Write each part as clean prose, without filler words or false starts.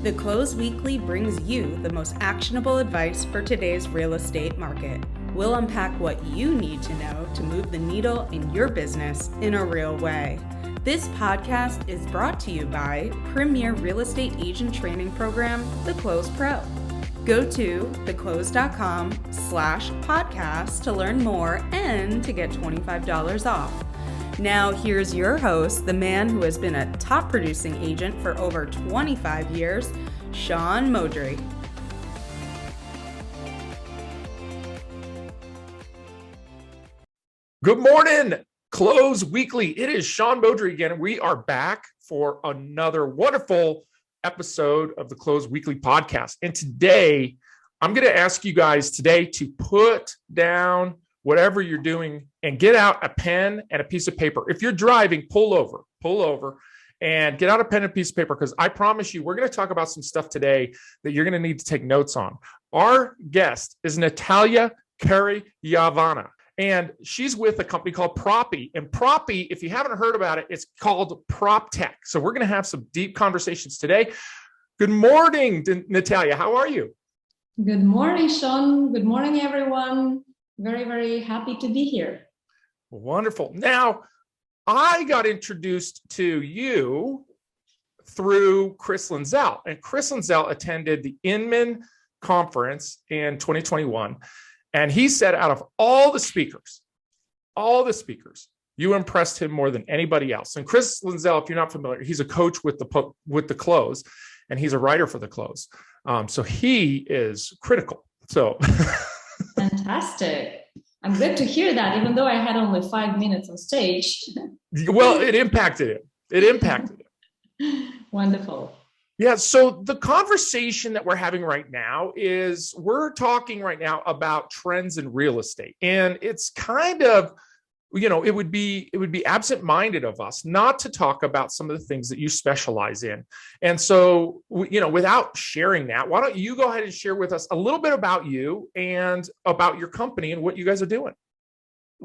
The Close Weekly brings you the most actionable advice for today's real estate market. We'll unpack what you need to know to move the needle in your business in a real way. This podcast is brought to you by Premier Real Estate Agent Training Program, The Close Pro. Go to theclose.com/podcast to learn more and to get $25 off. Now here's your host, the man who has been a top producing agent for over 25 years, Sean Moudry. Good morning, Close Weekly. It is Sean Moudry again. We are back for another wonderful episode of the Close Weekly podcast. And today, I'm going to ask you guys today to put down whatever you're doing and get out a pen and a piece of paper. If you're driving, pull over and get out a pen and a piece of paper, because I promise you, we're going to talk about some stuff today that you're going to need to take notes on. Our guest is Natalia Karayaneva, and she's with a company called Propy. And Propy, if you haven't heard about it, it's called prop tech. So we're going to have some deep conversations today. Good morning, Natalia. How are you? Good morning, Sean. Good morning, everyone. Very, very happy to be here. Wonderful. Now, I got introduced to you through Chris Linzell, and Chris Linzell attended the Inman conference in 2021. And he said, out of all the speakers, you impressed him more than anybody else. And Chris Linzell, if you're not familiar, he's a coach with the Close, and he's a writer for the Close. So he is critical. So fantastic. I'm glad to hear that, even though I had only 5 minutes on stage. Well, it impacted it. Wonderful. Yeah. So the conversation that we're having right now is we're talking right now about trends in real estate. And it's kind of, it would be absent-minded of us not to talk about some of the things that you specialize in. And so, without sharing that, why don't you go ahead and share with us a little bit about you and about your company and what you guys are doing?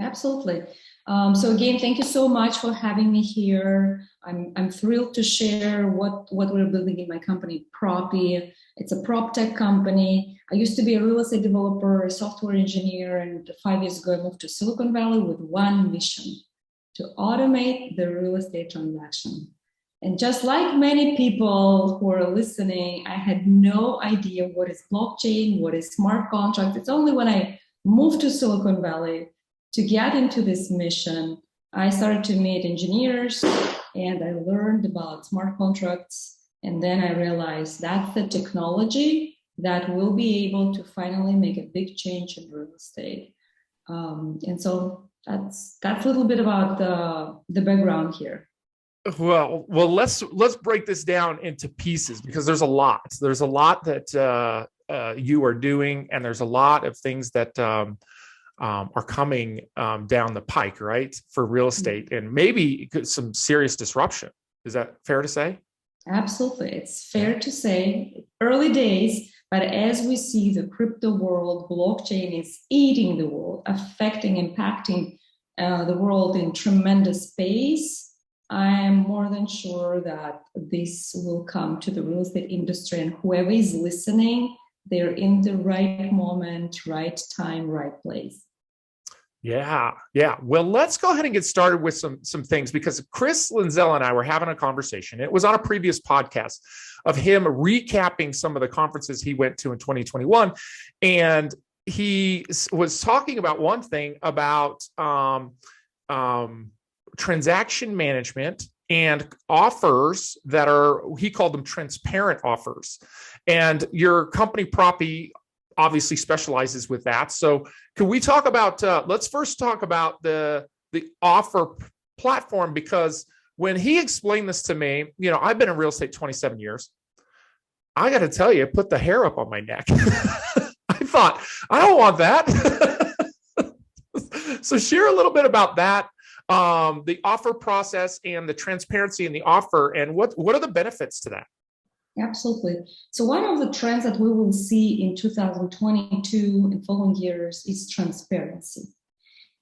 Absolutely. So again, thank you so much for having me here. I'm thrilled to share what we're building in my company, Propy. It's a prop tech company. I used to be a real estate developer, a software engineer, and 5 years ago I moved to Silicon Valley with one mission: to automate the real estate transaction. And just like many people who are listening, I had no idea what is blockchain, what is smart contracts. It's only when I moved to Silicon Valley to get into this mission, I started to meet engineers and I learned about smart contracts. And then I realized that's the technology that will be able to finally make a big change in real estate. And so that's a little bit about the background here. Well, let's break this down into pieces, because there's a lot that you are doing, and there's a lot of things that are coming down the pike, right, for real estate, and maybe some serious disruption. Is that fair to say? Absolutely. It's fair to say. Early days, but as we see the crypto world, blockchain is eating the world, impacting the world in tremendous pace. I am more than sure that this will come to the real estate industry, and whoever is listening, they're in the right moment, right time, right place. Yeah. Well, let's go ahead and get started with some things, because Chris Linzell and I were having a conversation. It was on a previous podcast of him recapping some of the conferences he went to in 2021. And he was talking about one thing about transaction management and offers that he called them transparent offers. And your company, Propy, obviously specializes with that. So can we talk about, let's first talk about the offer platform, because when he explained this to me, I've been in real estate 27 years. I got to tell you, it put the hair up on my neck. I thought, I don't want that. So share a little bit about that, the offer process and the transparency in the offer, and what are the benefits to that? Absolutely. So one of the trends that we will see in 2022 and following years is transparency.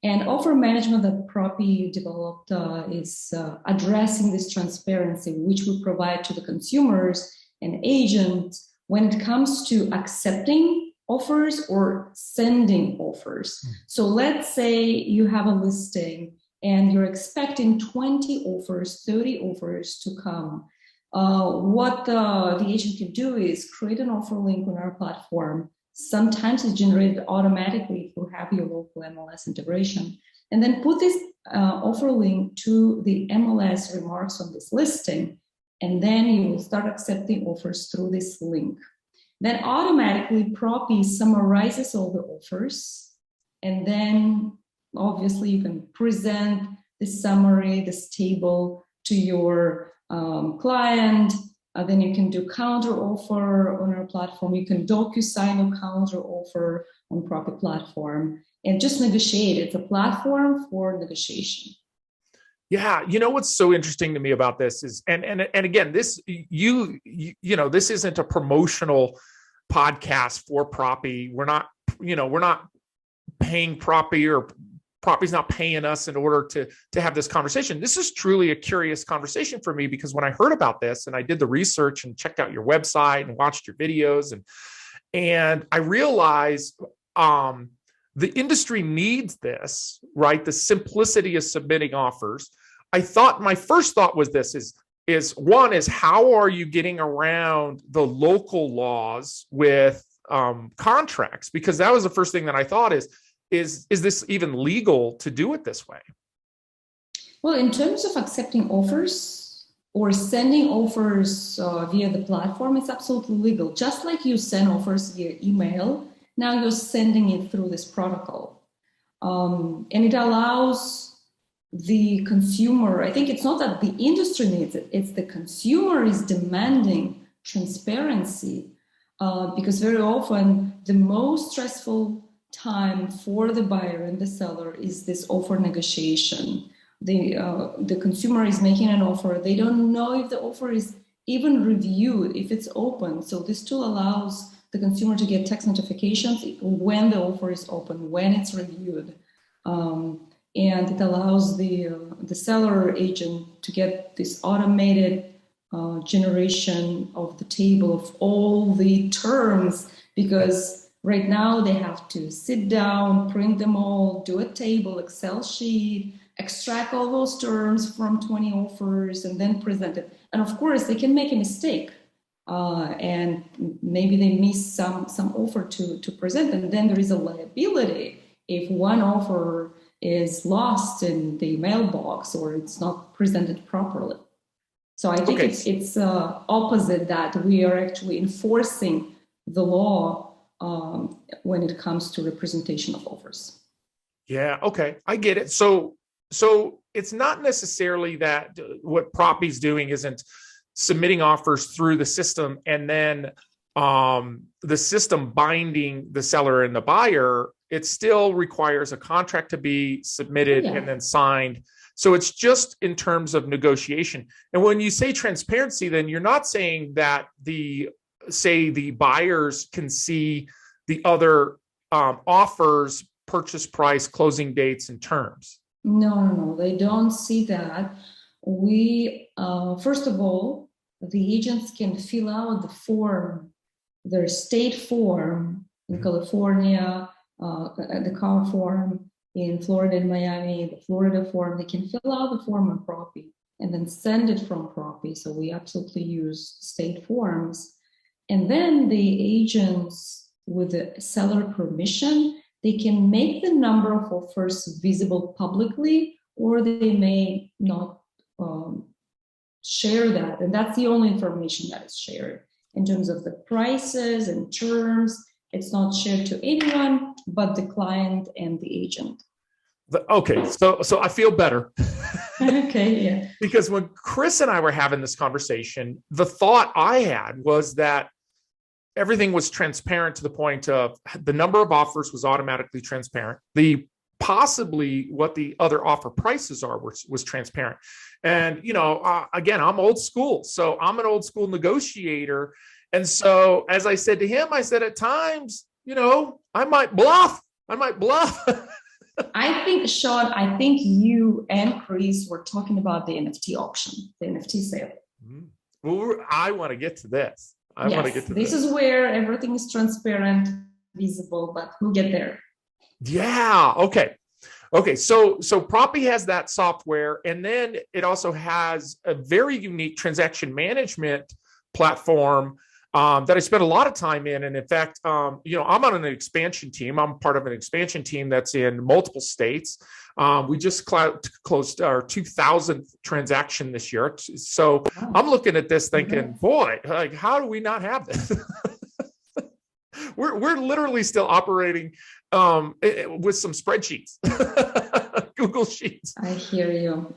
And offer management that Propy developed is addressing this transparency, which we provide to the consumers an agent when it comes to accepting offers or sending offers. So let's say you have a listing and you're expecting 20 offers, 30 offers to come. What the agent can do is create an offer link on our platform. Sometimes it's generated automatically if you have your local MLS integration, and then put this offer link to the MLS remarks on this listing, and then you will start accepting offers through this link. Then automatically Propy summarizes all the offers, and then obviously you can present this summary, this table to your client. Then you can do counter offer on our platform. You can DocuSign a counter offer on Propy platform and just negotiate. It's a platform for negotiation. Yeah, you know what's so interesting to me about this is, and again, this you know, this isn't a promotional podcast for Propy. We're not paying Propy, or Propy's not paying us in order to have this conversation. This is truly a curious conversation for me, because when I heard about this and I did the research and checked out your website and watched your videos, and I realized the industry needs this, right? The simplicity of submitting offers. My first thought was this is how are you getting around the local laws with contracts? Because that was the first thing that I thought is this even legal to do it this way? Well, in terms of accepting offers or sending offers via the platform, it's absolutely legal. Just like you send offers via email, now you're sending it through this protocol. And it allows the consumer, I think it's not that the industry needs it, it's the consumer is demanding transparency, because very often the most stressful time for the buyer and the seller is this offer negotiation. The consumer is making an offer. They don't know if the offer is even reviewed, if it's open. So this tool allows the consumer to get text notifications when the offer is open, when it's reviewed. And it allows the seller agent to get this automated generation of the table of all the terms, because right now they have to sit down, print them all, do a table, Excel sheet, extract all those terms from 20 offers, and then present it. And of course, they can make a mistake, and maybe they miss some offer to present, and then there is a liability if one offer is lost in the mailbox or it's not presented properly. So I think it's opposite, that we are actually enforcing the law when it comes to representation of offers. Yeah, okay, I get it. So it's not necessarily that what Propy's doing isn't submitting offers through the system and then the system binding the seller and the buyer. It still requires a contract to be submitted and then signed. So it's just in terms of negotiation. And when you say transparency, then you're not saying that the buyers can see the other offers, purchase price, closing dates, and terms. No, they don't see that. We, first of all, the agents can fill out the form, their state form in California, the car form in Florida and Miami, the Florida form. They can fill out the form on Propy and then send it from Propy. So we absolutely use state forms. And then the agents, with the seller permission, they can make the number of offers visible publicly, or they may not share that. And that's the only information that is shared. In terms of the prices and terms, it's not shared to anyone but the client and the agent. Okay, so I feel better. Okay, yeah. Because when Chris and I were having this conversation, the thought I had was that everything was transparent to the point of the number of offers was automatically transparent. Possibly what the other offer prices are was transparent. And, again, I'm old school. So I'm an old school negotiator. And so as I said to him, I said, at times, I might bluff. I think, Sean, you and Chris were talking about the NFT auction, the NFT sale. Well, I want to get to this. I want to get to this is where everything is transparent, visible, but we'll get there. Yeah. Okay. Okay. So Propy has that software, and then it also has a very unique transaction management platform that I spent a lot of time in. And in fact, I'm on an expansion team. I'm part of an expansion team that's in multiple states. We just closed our 2,000th transaction this year. So I'm looking at this thinking, boy, like, how do we not have this? We're literally still operating with some spreadsheets, Google Sheets. I hear you.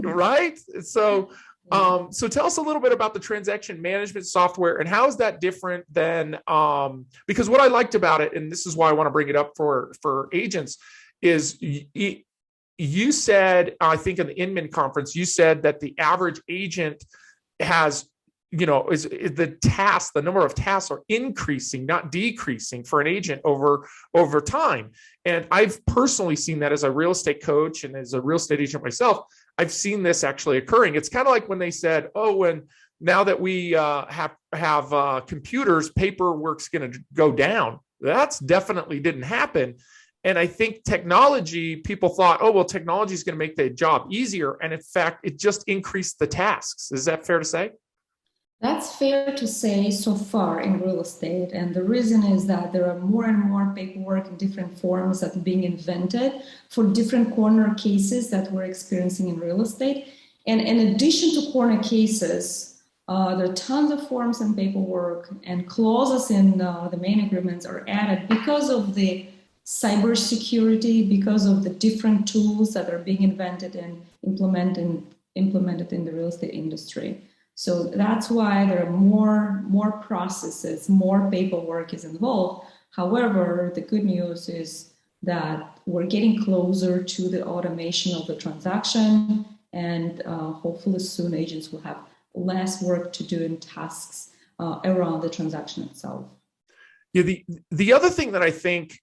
Right? So tell us a little bit about the transaction management software, and how is that different than, because what I liked about it, and this is why I want to bring it up for agents, is you said, I think in the Inman conference, you said that the average agent has, is the number of tasks are increasing, not decreasing for an agent over time. And I've personally seen that as a real estate coach and as a real estate agent myself. I've seen this actually occurring. It's kind of like when they said, now that we have computers, paperwork's going to go down. That's definitely didn't happen. And I think technology, people thought, technology is going to make the job easier. And in fact, it just increased the tasks. Is that fair to say? That's fair to say so far in real estate. And the reason is that there are more and more paperwork in different forms that are being invented for different corner cases that we're experiencing in real estate. And in addition to corner cases, there are tons of forms and paperwork, and clauses in the main agreements are added because of the cybersecurity, because of the different tools that are being invented and implemented in the real estate industry. So that's why there are more processes, more paperwork is involved. However, the good news is that we're getting closer to the automation of the transaction, and hopefully soon agents will have less work to do in tasks around the transaction itself. Yeah, the other thing that I think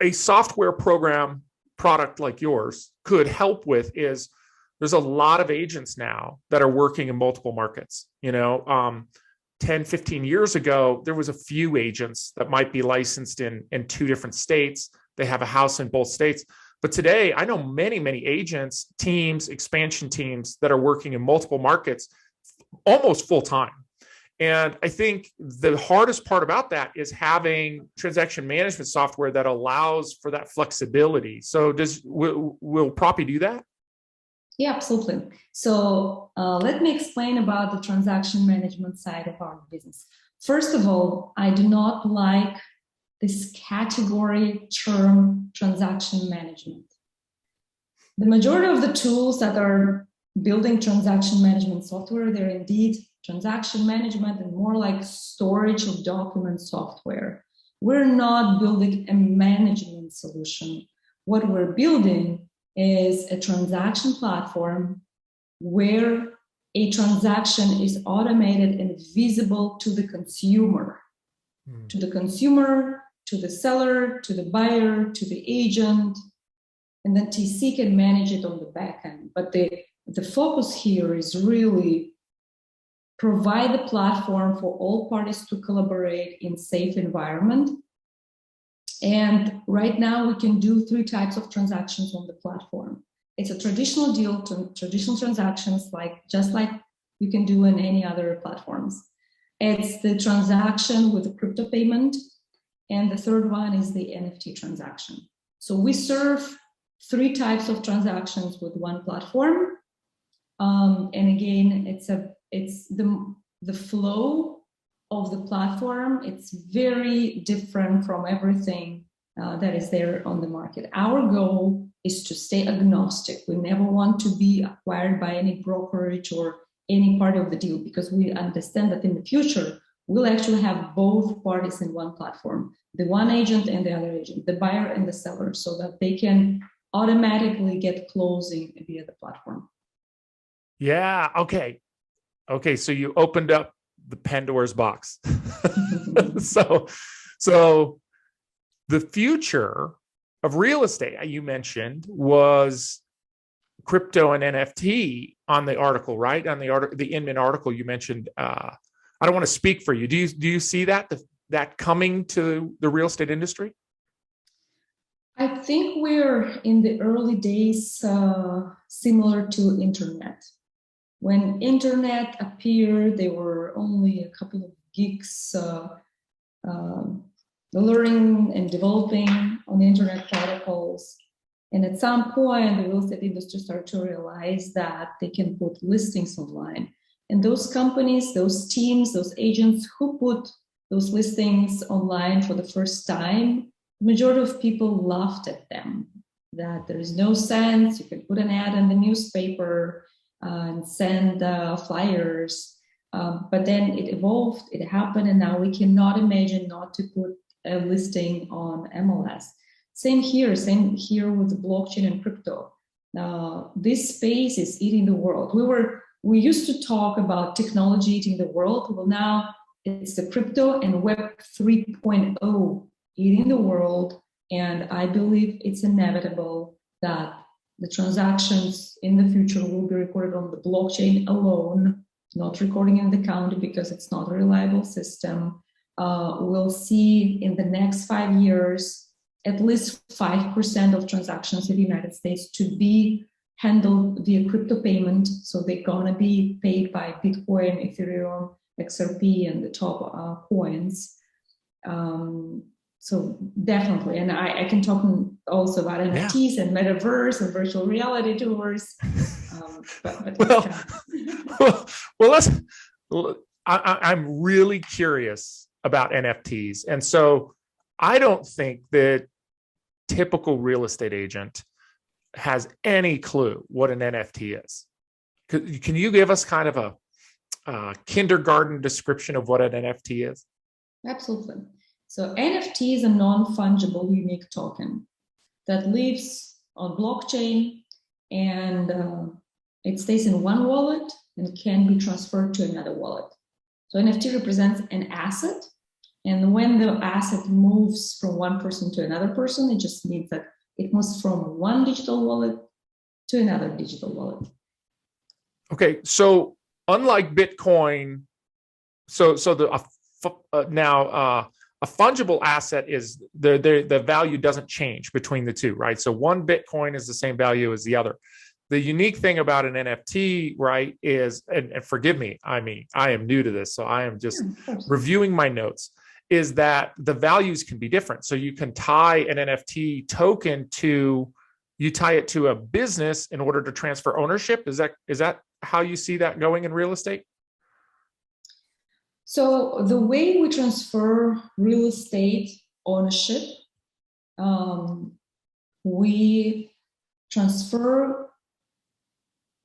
a software product like yours could help with is, there's a lot of agents now that are working in multiple markets. 10, 15 years ago, there was a few agents that might be licensed in 2 different states. They have a house in both states. But today, I know many, many agents, teams, expansion teams that are working in multiple markets almost full time. And I think the hardest part about that is having transaction management software that allows for that flexibility. So will Propy do that? Yeah, absolutely. So let me explain about the transaction management side of our business. First of all, I do not like this category term, transaction management. The majority of the tools that are building transaction management software, they're indeed transaction management and more like storage of document software. We're not building a management solution. What we're building is a transaction platform where a transaction is automated and visible to the consumer, to the seller, to the buyer, to the agent, and then TC can manage it on the back end. But the focus here is really provide the platform for all parties to collaborate in safe environment. And right now we can do 3 types of transactions on the platform. It's a traditional deal, traditional transactions, just like you can do in any other platforms. It's the transaction with the crypto payment. And the third one is the NFT transaction. So we serve 3 types of transactions with one platform. And again, it's the flow of the platform. It's very different from everything that is there on the market. Our goal is to stay agnostic. We never want to be acquired by any brokerage or any part of the deal, because we understand that in the future, we'll actually have both parties in one platform, the one agent and the other agent, the buyer and the seller, so that they can automatically get closing via the platform. Yeah. Okay. So you opened up the Pandora's box. So the future of real estate, you mentioned, was crypto and NFT on the article, right? On the Inman article, you mentioned, I I don't want to speak for you. Do you see that coming to the real estate industry? I think we're in the early days, similar to internet. When internet appeared, there were only a couple of geeks learning and developing on the internet protocols. And at some point, the real estate industry started to realize that they can put listings online. And those companies, those teams, those agents who put those listings online for the first time, the majority of people laughed at them, that there is no sense. You can put an ad in the newspaper and send flyers. But then it evolved, it happened, and now we cannot imagine not to put a listing on MLS. Same here with the blockchain and crypto. This space is eating the world. We used to talk about technology eating the world. Well, now it's the crypto and Web 3.0 eating the world. And I believe it's inevitable that the transactions in the future will be recorded on the blockchain alone, not recording in the county because it's not a reliable system. We'll see in the next 5 years, at least 5% of transactions in the United States to be handled via crypto payment. So they're gonna be paid by Bitcoin, Ethereum, XRP, and the top coins. So definitely, and I can talk also about NFTs and metaverse and virtual reality tours. I'm really curious about NFTs. And so I don't think that typical real estate agent has any clue what an NFT is. Can you give us kind of a kindergarten description of what an NFT is? Absolutely. So NFT is a non-fungible unique token that lives on blockchain, and it stays in one wallet and can be transferred to another wallet. So NFT represents an asset, and when the asset moves from one person to another person, it just means that it moves from one digital wallet to another digital wallet. Okay, so unlike Bitcoin, a fungible asset is the value doesn't change between the two, right? So one Bitcoin is the same value as the other. The unique thing about an NFT, right, is, and forgive me, I mean, I am new to this, so I am just reviewing my notes, is that the values can be different. So you can tie an NFT token to a business in order to transfer ownership. Is that how you see that going in real estate? So the way we transfer real estate ownership, we transfer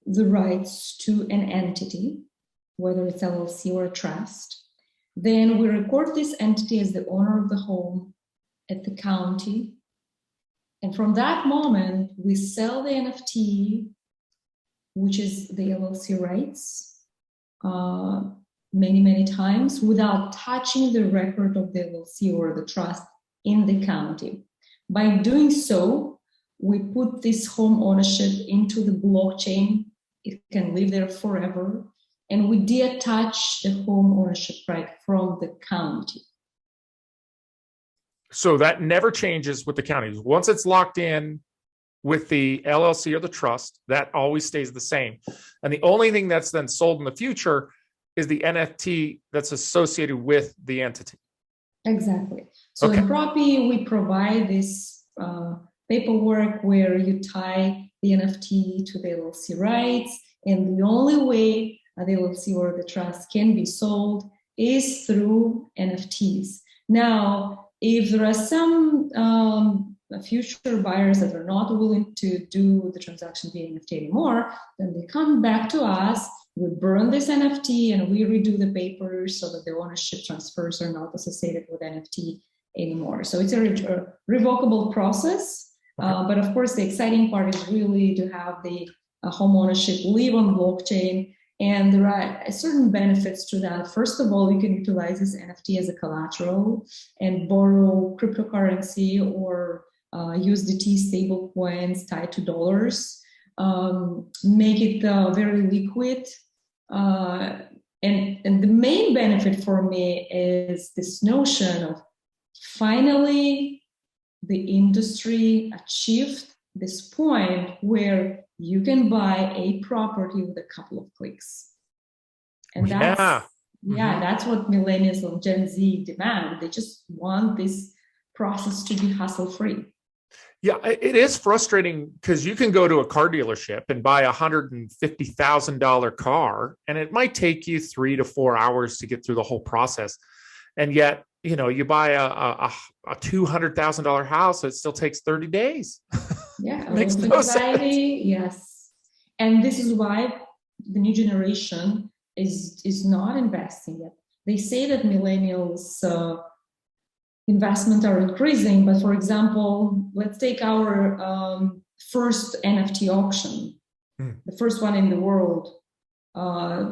the rights to an entity, whether it's LLC or a trust. Then we record this entity as the owner of the home at the county. And from that moment, we sell the NFT, which is the LLC rights, many, many times without touching the record of the LLC or the trust in the county. By doing so, we put this home ownership into the blockchain. It can live there forever. And we detach the home ownership right from the county. So that never changes with the county. Once it's locked in with the LLC or the trust, that always stays the same. And the only thing that's then sold in the future is the NFT that's associated with the entity. Exactly. So in Propy, we provide this paperwork where you tie the NFT to the LLC rights, and the only way the LLC or the trust can be sold is through NFTs. Now, if there are some future buyers that are not willing to do the transaction via NFT anymore, then they come back to us, we burn this NFT, and we redo the papers so that the ownership transfers are not associated with NFT anymore. So it's a revocable process. But of course, the exciting part is really to have the home ownership live on blockchain. And there are certain benefits to that. First of all, you can utilize this NFT as a collateral and borrow cryptocurrency or USDT stable coins tied to dollars. Make it very liquid. And the main benefit for me is this notion of finally the industry achieved this point where you can buy a property with a couple of clicks. And that's what millennials and Gen Z demand. They just want this process to be hassle-free. Yeah, it is frustrating because you can go to a car dealership and buy a $150,000 car, and it might take you 3 to 4 hours to get through the whole process. And yet, you buy a $200,000 house, it still takes 30 days. Yeah, makes no sense. Yes. And this is why the new generation is not investing yet. They say that millennials investment are increasing, but for example, let's take our first NFT auction, the first one in the world.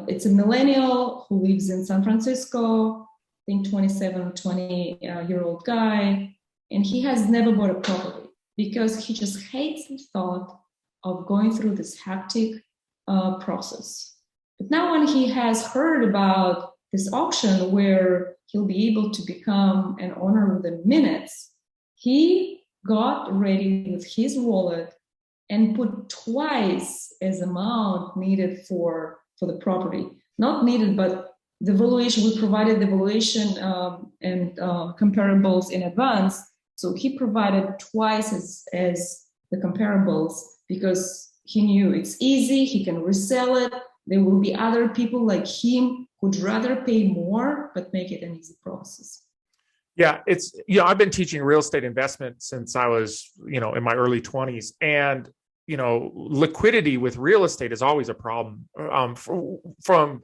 It's a millennial who lives in San Francisco, I think 20-year-old guy, and he has never bought a property because he just hates the thought of going through this hectic process. But now when he has heard about this auction where he'll be able to become an owner within minutes, he got ready with his wallet and put twice as amount needed for the property. Not needed, but the valuation, we provided the valuation and comparables in advance. So he provided twice as the comparables because he knew it's easy, he can resell it. There will be other people like him who'd rather pay more, but make it an easy process. Yeah, I've been teaching real estate investment since I was, in my early 20s. And, liquidity with real estate is always a problem. From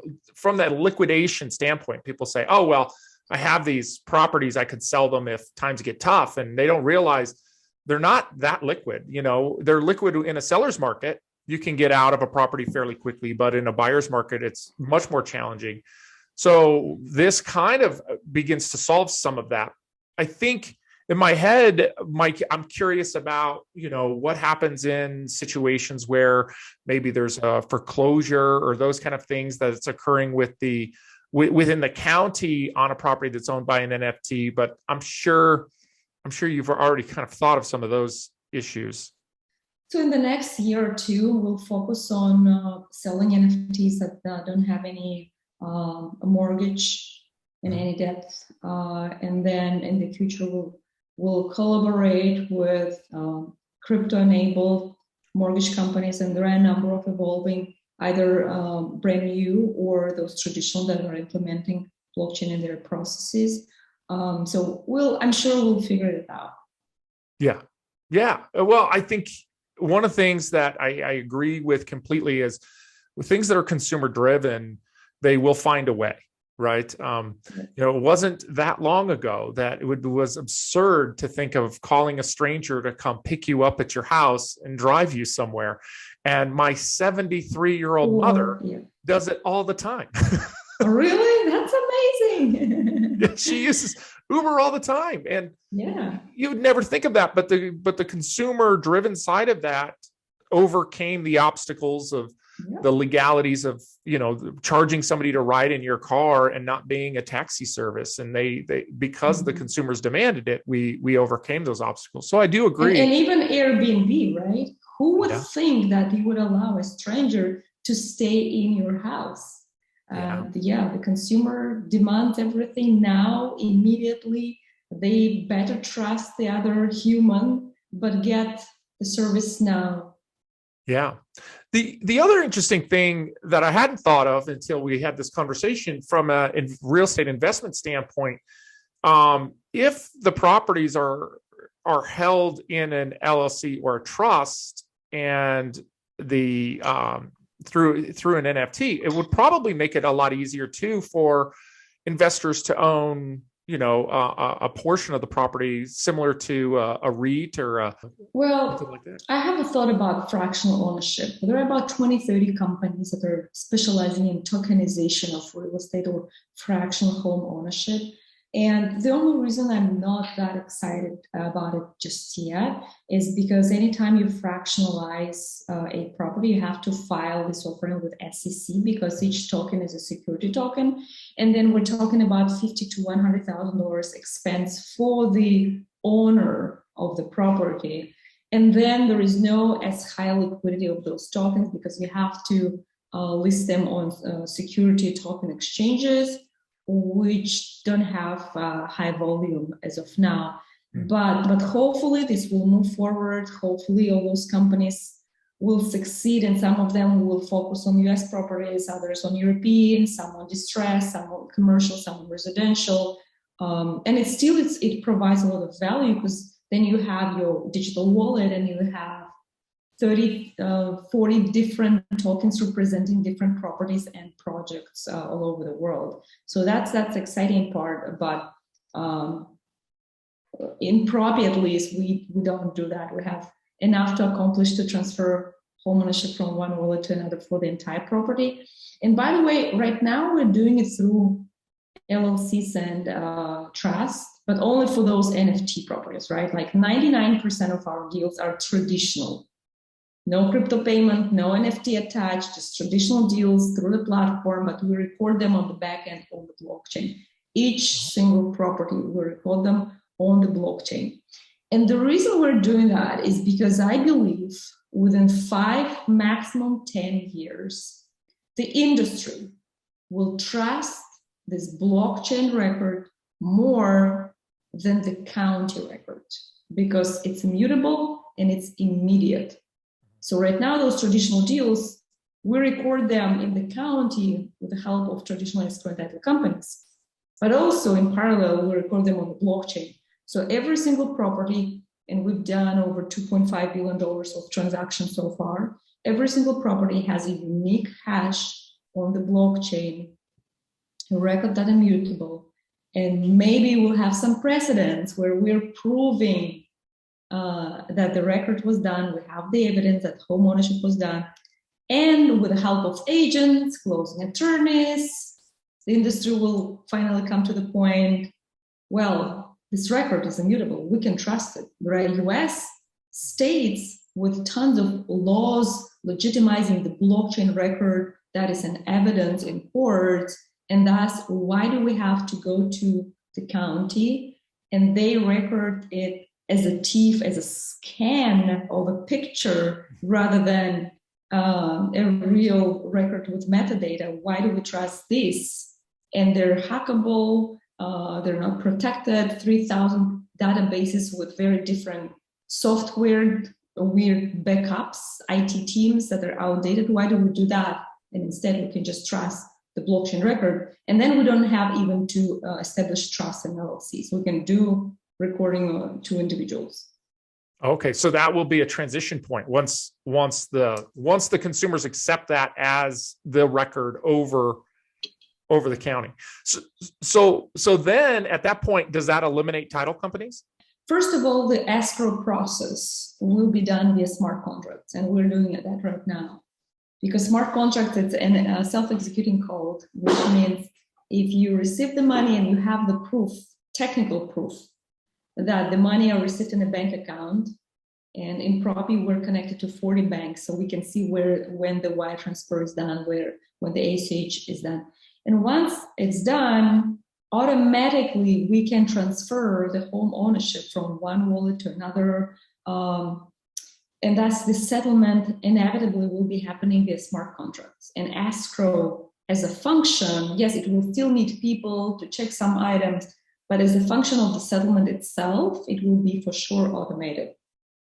that liquidation standpoint, people say, oh, well, I have these properties, I could sell them if times get tough. And they don't realize they're not that liquid. They're liquid in a seller's market. You can get out of a property fairly quickly, but in a buyer's market, it's much more challenging. So this kind of begins to solve some of that. I think in my head, Mike, I'm curious about, what happens in situations where maybe there's a foreclosure or those kind of things that's occurring within the county on a property that's owned by an NFT. But I'm sure you've already kind of thought of some of those issues. So in the next year or two, we'll focus on selling NFTs that don't have any a mortgage and any debt. And then in the future, we'll collaborate with crypto-enabled mortgage companies, and there are a number of evolving, either brand new or those traditional that are implementing blockchain in their processes. So I'm sure we'll figure it out. Yeah. Well, I think one of the things that I agree with completely is with things that are consumer driven, they will find a way, right? It wasn't that long ago that it was absurd to think of calling a stranger to come pick you up at your house and drive you somewhere. And my 73-year-old mother does it all the time. Really? That's amazing. She uses Uber all the time. And you would never think of that, but the consumer driven side of that overcame the obstacles of the legalities of, charging somebody to ride in your car and not being a taxi service. And they because the consumers demanded it, we overcame those obstacles. So I do agree. And even Airbnb, right? Who would think that you would allow a stranger to stay in your house? The consumer demands everything now, immediately. They better trust the other human, but get the service now. Yeah. The other interesting thing that I hadn't thought of until we had this conversation from a real estate investment standpoint, if the properties are held in an LLC or a trust and the through an NFT, it would probably make it a lot easier too for investors to own, a portion of the property similar to a REIT or something like that. I have a thought about fractional ownership. There are about 20-30 companies that are specializing in tokenization of real estate or fractional home ownership. And the only reason I'm not that excited about it just yet is because anytime you fractionalize a property, you have to file this offering with SEC because each token is a security token. And then we're talking about $50,000 to $100,000 expense for the owner of the property. And then there is no as high liquidity of those tokens because you have to list them on security token exchanges, which don't have high volume as of now. But hopefully this will move forward. Hopefully all those companies will succeed, and some of them will focus on US properties, others on European, some on distress, some on commercial, some on residential. And it provides a lot of value because then you have your digital wallet and you have 30, 40 different tokens representing different properties and projects all over the world. So that's exciting part. But in Propy, at least, we don't do that. We have enough to accomplish to transfer home ownership from one wallet to another for the entire property. And by the way, right now we're doing it through LLCs and trust, but only for those NFT properties, right? Like 99% of our deals are traditional. No crypto payment, no NFT attached, just traditional deals through the platform, but we record them on the back end on the blockchain. Each single property, we record them on the blockchain. And the reason we're doing that is because I believe within 5, maximum 10 years, the industry will trust this blockchain record more than the county record because it's immutable and it's immediate. So right now, those traditional deals, we record them in the county with the help of traditional escrow and title companies. But also in parallel, we record them on the blockchain. So every single property, and we've done over $2.5 billion of transactions so far, every single property has a unique hash on the blockchain, a record that is immutable. And maybe we'll have some precedents where we're proving that the record was done. We have the evidence that home ownership was done. And with the help of agents, closing attorneys, the industry will finally come to the point, well, this record is immutable. We can trust it. There are US states with tons of laws legitimizing the blockchain record that is an evidence in court. And thus, why do we have to go to the county and they record it as a TIFF, as a scan of a picture rather than a real record with metadata? Why do we trust this? And they're hackable, they're not protected, 3,000 databases with very different software, weird backups, IT teams that are outdated. Why do we do that? And instead we can just trust the blockchain record. And then we don't have even to establish trust in LLCs. We can do recording to individuals. Okay, so that will be a transition point once the consumers accept that as the record over the county. So then at that point, does that eliminate title companies? First of all, the escrow process will be done via smart contracts, and we're doing that right now. Because smart contracts, it's a self-executing code, which means if you receive the money and you have the proof, technical proof, that the money are received in a bank account, and in Propy, we're connected to 40 banks, so we can see when the wire transfer is done, when the ACH is done. And once it's done, automatically we can transfer the home ownership from one wallet to another. And thus the settlement inevitably will be happening via smart contracts. And escrow as a function, yes, it will still need people to check some items, but as a function of the settlement itself, it will be for sure automated.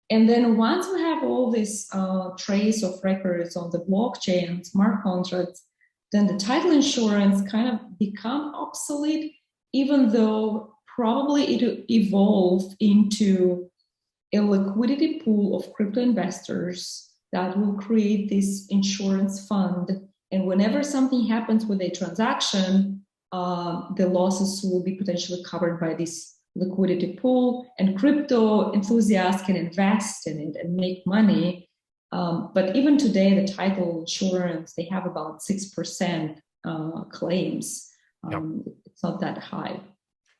And then once we have all this trace of records on the blockchain, smart contracts, then the title insurance kind of become obsolete, even though probably it evolved into a liquidity pool of crypto investors that will create this insurance fund. And whenever something happens with a transaction, the losses will be potentially covered by this liquidity pool, and crypto enthusiasts can invest in it and make money. But even today, the title insurance, they have about 6% claims. It's not that high.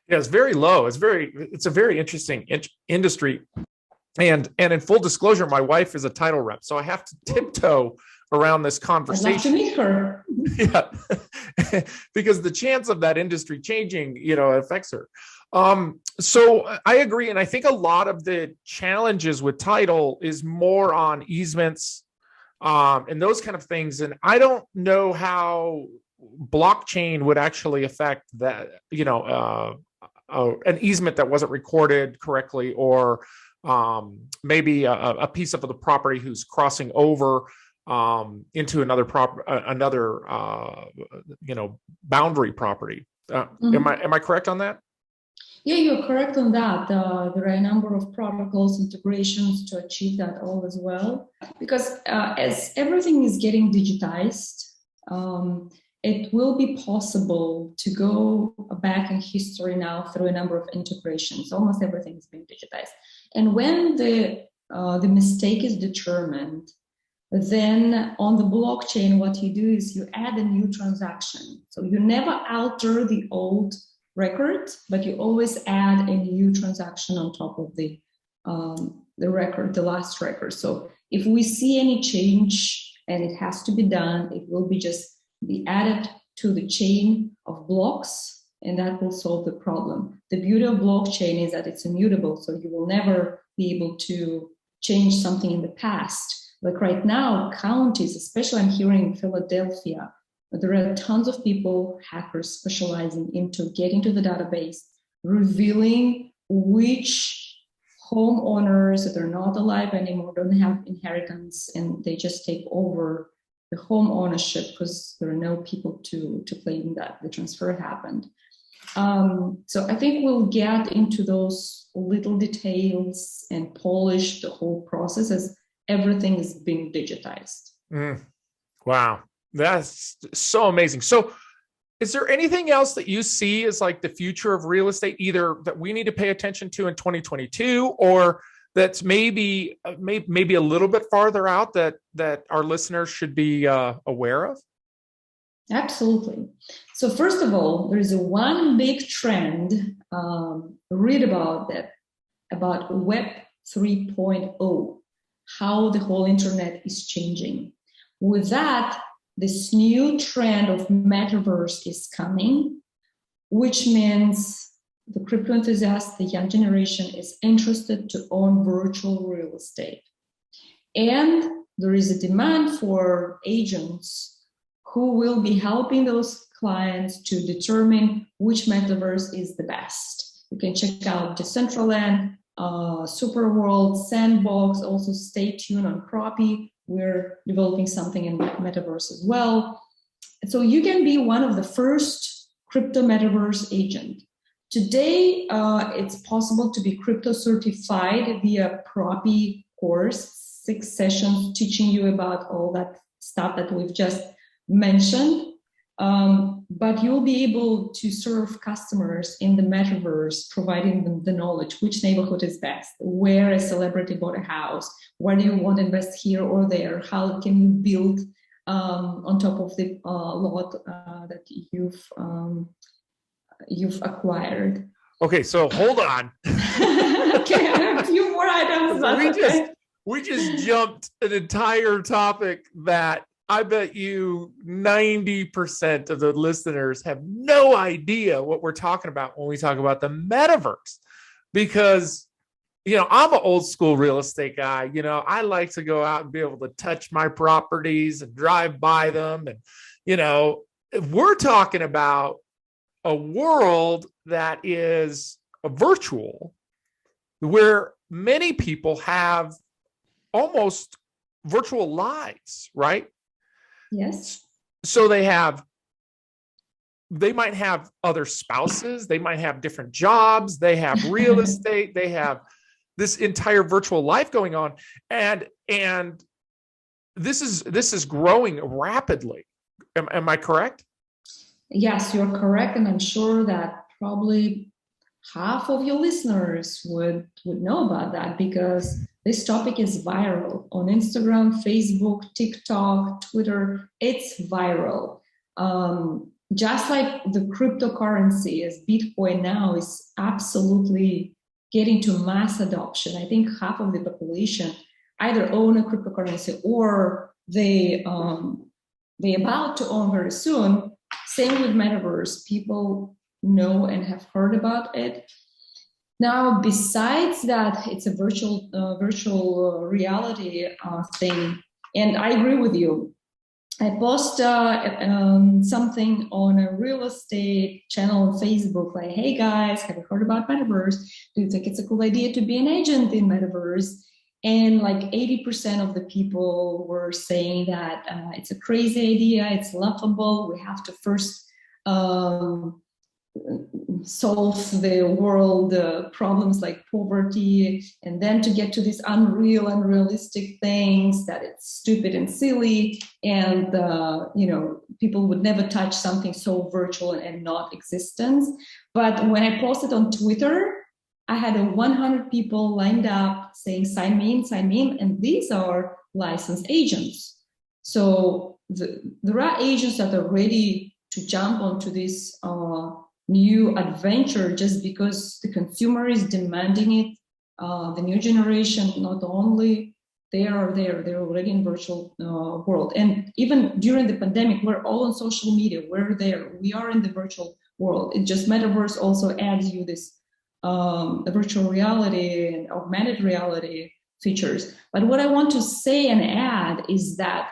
Yeah, it's very low. It's a very interesting industry. And in full disclosure, my wife is a title rep, so I have to tiptoe around this conversation. I'd love to meet her. Yeah, because the chance of that industry changing, affects her. So I agree, and I think a lot of the challenges with title is more on easements, and those kind of things. And I don't know how blockchain would actually affect that, an easement that wasn't recorded correctly, or maybe a piece of the property who's crossing over into another boundary property. Am I correct on that? Yeah, you're correct on that. There are a number of protocols, integrations to achieve that all as well. Because as everything is getting digitized, it will be possible to go back in history now through a number of integrations. Almost everything is being digitized. And when the mistake is determined, then on the blockchain, what you do is you add a new transaction. So you never alter the old record, but you always add a new transaction on top of the record, the last record. So if we see any change and it has to be done, it will be added to the chain of blocks, and that will solve the problem. The beauty of blockchain is that it's immutable, so you will never be able to change something in the past. Like right now, counties, especially I'm hearing in Philadelphia, there are tons of people, hackers specializing into getting to the database, revealing which homeowners that are not alive anymore, don't have inheritance, and they just take over the home ownership because there are no people to claim that the transfer happened. So I think we'll get into those little details and polish the whole process as everything is being digitized. Wow, that's so amazing. So is there anything else that you see as like the future of real estate, either that we need to pay attention to in 2022, or that's maybe a little bit farther out that our listeners should be aware of? Absolutely. So first of all, there is one big trend, read about that, about Web 3.0, how the whole internet is changing. With that, this new trend of metaverse is coming, which means the crypto enthusiast, the young generation, is interested to own virtual real estate. And there is a demand for agents who will be helping those clients to determine which metaverse is the best. You can check out Decentraland, Superworld, Sandbox. Also stay tuned on Propy. We're developing something in metaverse as well. So you can be one of the first crypto metaverse agent. Today, it's possible to be crypto certified via Propy course, 6 sessions teaching you about all that stuff that we've just mentioned. But you'll be able to serve customers in the metaverse, providing them the knowledge, which neighborhood is best, where a celebrity bought a house, where do you want to invest here or there, how can you build on top of the lot that you've acquired. Okay, so hold on. Okay, I have a few more items. We just jumped an entire topic that I bet you 90% of the listeners have no idea what we're talking about when we talk about the metaverse. Because, I'm an old school real estate guy. I like to go out and be able to touch my properties and drive by them. And, we're talking about a world that is virtual, where many people have almost virtual lives, right? Yes. So they might have other spouses, they might have different jobs, they have real estate, they have this entire virtual life going on. And this is growing rapidly. Am I correct? Yes, you're correct. And I'm sure that probably half of your listeners would know about that, because this topic is viral on Instagram, Facebook, TikTok, Twitter. It's viral. just like the cryptocurrency as Bitcoin now is absolutely getting to mass adoption. I think half of the population either own a cryptocurrency or they about to own very soon. Same with metaverse. People know and have heard about it. Now, besides that, it's a virtual reality thing, and I agree with you. I post something on a real estate channel on Facebook, like, hey guys, have you heard about metaverse? Do you think it's a cool idea to be an agent in metaverse? And like 80% of the people were saying that it's a crazy idea, it's laughable, we have to first solve the world problems like poverty, and then to get to these unrealistic things, that it's stupid and silly, and people would never touch something so virtual and not existence. But when I posted on Twitter, I had 100 people lined up saying sign me in, and these are licensed agents. So there are agents that are ready to jump onto this new adventure just because the consumer is demanding it. The new generation, not only they're already in virtual world. And even during the pandemic, we're all on social media, we're there, we are in the virtual world. It just metaverse also adds you this virtual reality and augmented reality features. But what I want to say and add is that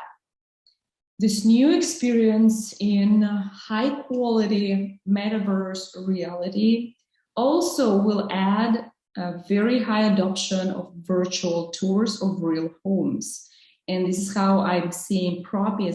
this new experience in high quality metaverse reality also will add a very high adoption of virtual tours of real homes. And this is how I'm seeing Propy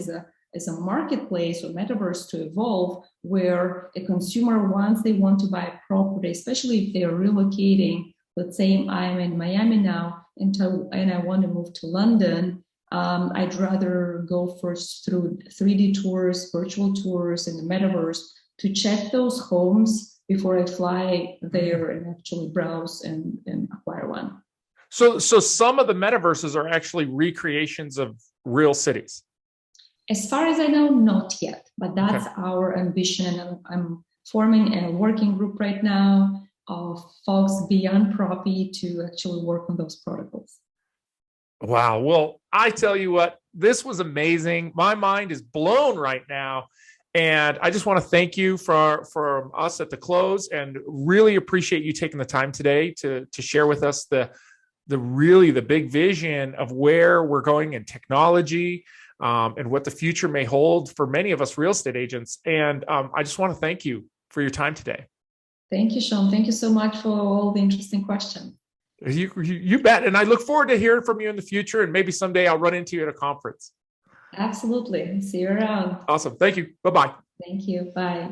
as a marketplace or metaverse to evolve, where a consumer, once they want to buy a property, especially if they're relocating, let's say I'm in Miami now and I want to move to London, I'd rather go first through 3D tours, virtual tours in the metaverse to check those homes before I fly there and actually browse and acquire one. So some of the metaverses are actually recreations of real cities. As far as I know, not yet, but that's our ambition. And I'm forming a working group right now of folks beyond Propy to actually work on those protocols. Wow. Well, I tell you what, this was amazing. My mind is blown right now. And I just want to thank you from us at the close, and really appreciate you taking the time today to share with us the big vision of where we're going in technology, and what the future may hold for many of us real estate agents. And I just want to thank you for your time today. Thank you, Sean. Thank you so much for all the interesting questions. You bet. And I look forward to hearing from you in the future, and maybe someday I'll run into you at a conference. Absolutely. See you around. Awesome. Thank you. Bye-bye. Thank you. Bye.